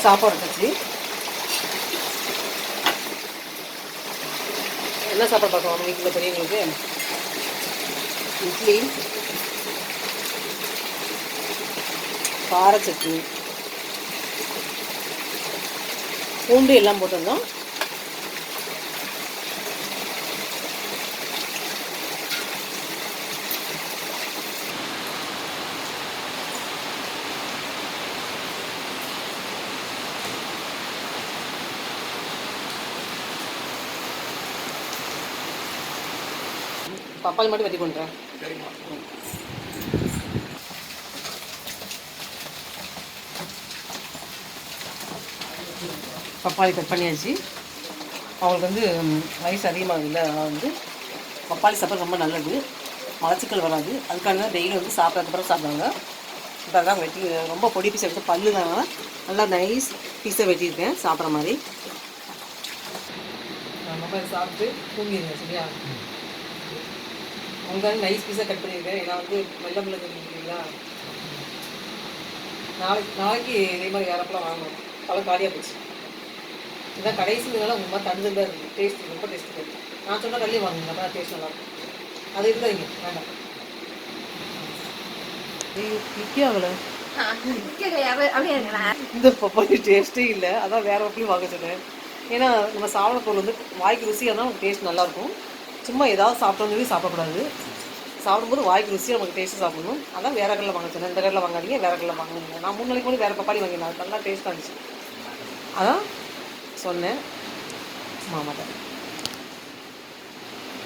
சாப்பாடு வச்சு என்ன சாப்பாடு பார்க்கலாம் வீட்டில் பெரியவங்களுக்கு? இட்லி, கார சட்னி, பூண்டு எல்லாம் போட்டிருந்தோம். பப்பாளி மட்டும் வெட்டி கொண்டுறேன். பப்பாளி கட் பண்ணியாச்சு. அவங்களுக்கு வந்து வயசு அதிகமாக இல்லை, அதனால் வந்து பப்பாளி சாப்பிட்றது ரொம்ப நல்லது, மலச்சிக்கல் வராது. அதுக்காக தான் டெய்லி வந்து சாப்பிட்றதுக்கப்புறம் சாப்பிடுவாங்க. இப்போ அதான் வெட்டி ரொம்ப பொடி பீஸை எடுத்து பல்லு தான் நல்லா நைஸ் பீஸை வெட்டியிருக்கேன் சாப்பிட்ற மாதிரி. நம்ம சாப்பிட்டு தூங்கிடுங்க சரியா? உங்களுக்காக நைஸ் பீஸாக கட் பண்ணியிருக்கேன். ஏன்னா வந்து வெள்ளை மிளகு இல்லைங்களா, நாளைக்கு இதே மாதிரி யாரெல்லாம் வாங்கணும், பல காலியாக போச்சு. இதான் கடைசினால உங்கள் மாதிரி தந்து தான் இருக்குது. டேஸ்ட் ரொம்ப டேஸ்ட்டு இருக்குது. நான் சொன்னால் கல்லே வாங்குங்க, அப்போ டேஸ்ட் நல்லாயிருக்கும். அது இருக்காதீங்க, வேண்டாம். நிற்கே ஆகலை இந்த பப்பாளி டேஸ்ட்டே இல்லை. அதான் வேறு பப்பாளியும் வாங்க சொன்னேன். ஏன்னா நம்ம சாப்பிட பொருள் வந்து வாய்க்கு ருசியாக தான் நமக்கு டேஸ்ட் நல்லாயிருக்கும். சும்மா ஏதாவது சாப்பிட்டோன்னு சாப்பிடக்கூடாது. சாப்பிடும்போது வாய்க்கு ருசியாக நமக்கு டேஸ்ட்டு சாப்பிடணும். அதான் வேறு கடையில் வாங்க சொன்னேன். இந்த கடையில் வாங்காதீங்க, வேறு கடையில் வாங்குங்க. நான் 3 நாளைக்கு கூட வேறு பப்பாளி வாங்கினேன், நல்லா டேஸ்ட்டாக இருந்துச்சு. அதான் சொன்னேன் மாமாட்ட.